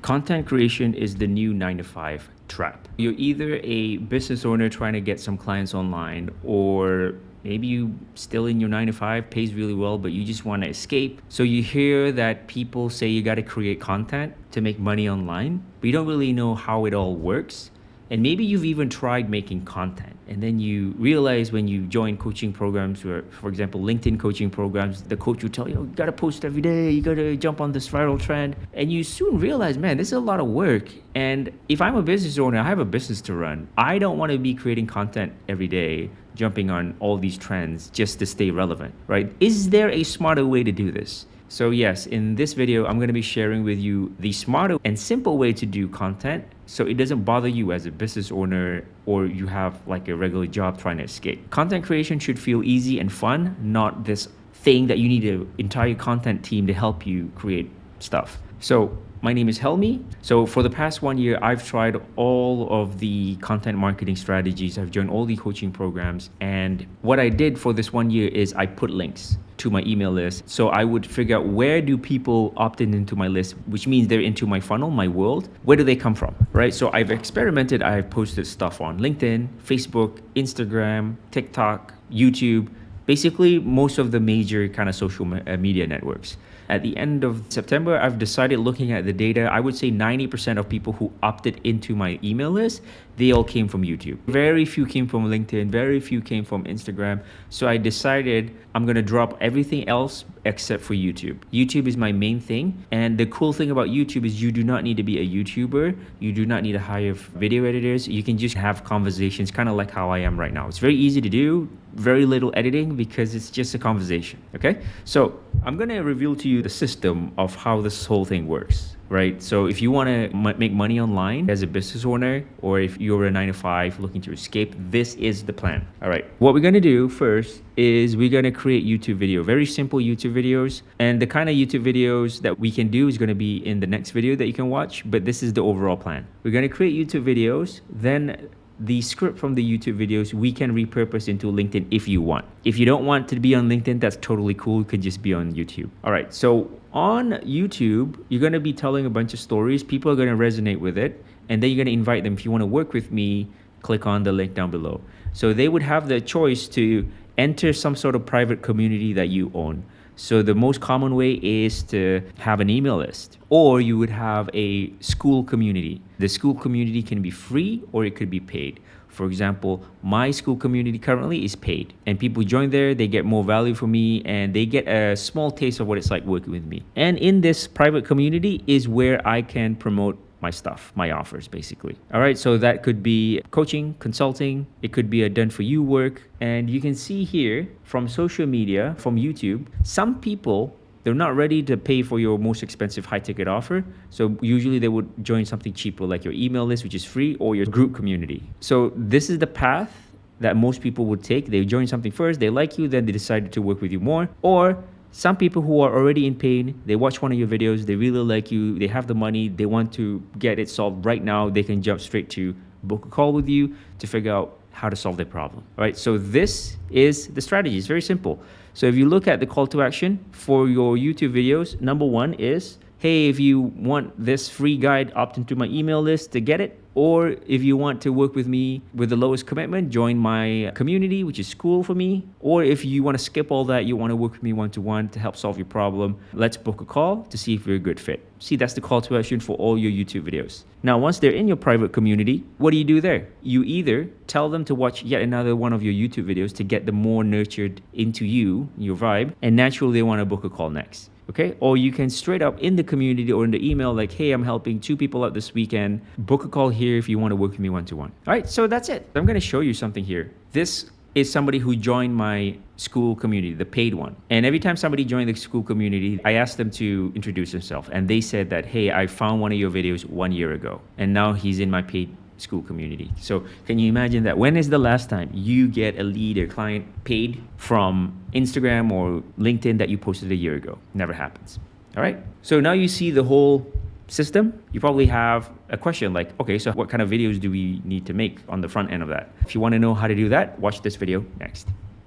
Content creation is the new 9 to 5 trap. You're either a business owner trying to get some clients online, or maybe you still in your 9 to 5, pays really well, but you just want to escape. So you hear that people say you got to create content to make money online, but you don't really know how it all works. And maybe you've even tried making content, and then you realize when you join coaching programs, or for example, LinkedIn coaching programs, the coach will tell you, you gotta post every day, you gotta jump on this viral trend. And you soon realize, man, this is a lot of work. And if I'm a business owner, I have a business to run. I don't want to be creating content every day, jumping on all these trends just to stay relevant, right? Is there a smarter way to do this? So yes, in this video, I'm going to be sharing with you the smarter and simple way to do content so it doesn't bother you as a business owner or you have like a regular job trying to escape. Content creation should feel easy and fun, not this thing that you need an entire content team to help you create stuff. So my name is Helmi. So for the past 1 year, I've tried all of the content marketing strategies. I've joined all the coaching programs. And what I did for this 1 year is I put links to my email list. So I would figure out, where do people opt in into my list, which means they're into my funnel, my world. Where do they come from, right? So I've experimented. I've posted stuff on LinkedIn, Facebook, Instagram, TikTok, YouTube, basically most of the major kind of social media networks. At the end of September, I've decided, looking at the data, I would say 90% of people who opted into my email list, they all came from YouTube. Very few came from LinkedIn, very few came from Instagram. So I decided I'm gonna drop everything else except for YouTube. YouTube is my main thing. And the cool thing about YouTube is you do not need to be a YouTuber. You do not need to hire video editors. You can just have conversations, kind of like how I am right now. It's very easy to do, very little editing because it's just a conversation, okay? So I'm gonna reveal to you the system of how this whole thing works, right? So if you wanna make money online as a business owner, or if you're a 9 to 5 looking to escape, this is the plan. All right, what we're gonna do first is we're gonna create YouTube video, very simple YouTube videos. And the kind of YouTube videos that we can do is gonna be in the next video that you can watch, but this is the overall plan. We're gonna create YouTube videos, then the script from the YouTube videos we can repurpose into LinkedIn if you want. If you don't want to be on LinkedIn, that's totally cool. You could just be on YouTube. All right, so on YouTube, you're gonna be telling a bunch of stories. People are gonna resonate with it, and then you're gonna invite them. If you wanna work with me, click on the link down below. So they would have the choice to enter some sort of private community that you own. So the most common way is to have an email list, or you would have a school community. The school community can be free or it could be paid. For example, my school community currently is paid, and people join there, they get more value from me, and they get a small taste of what it's like working with me. And in this private community is where I can promote my stuff, my offers, basically. All right, so that could be coaching, consulting, it could be a done for you work. And you can see here from social media, from YouTube, some people, they're not ready to pay for your most expensive high ticket offer. So usually they would join something cheaper, like your email list, which is free, or your group community. So this is the path that most people would take. They join something first, they like you, then they decided to work with you more. Or some people who are already in pain, they watch one of your videos, they really like you, they have the money, they want to get it solved right now, they can jump straight to book a call with you to figure out how to solve their problem. All right, so this is the strategy. It's very simple. So if you look at the call to action for your YouTube videos, number 1 is, hey, if you want this free guide, opt into my email list to get it. Or if you want to work with me with the lowest commitment, join my community, which is school for me. Or if you want to skip all that, you want to work with me one-to-one to help solve your problem, let's book a call to see if you're a good fit. See, that's the call to action for all your YouTube videos. Now, once they're in your private community, what do you do there? You either tell them to watch yet another one of your YouTube videos to get them more nurtured into you, your vibe, and naturally they want to book a call next. Okay, or you can straight up in the community or in the email, like, hey, I'm helping 2 people out this weekend, book a call here if you want to work with me one-to-one. All right, so that's it. I'm going to show you something here. This is somebody who joined my school community, the paid one. And every time somebody joined the school community, I asked them to introduce themselves. And they said that, hey, I found one of your videos 1 year ago, and now he's in my paid school community. So can you imagine that? When is the last time you get a lead or client paid from Instagram or LinkedIn that you posted a year ago? Never happens. All right. So now you see the whole system. You probably have a question like, okay, so what kind of videos do we need to make on the front end of that? If you want to know how to do that, watch this video next.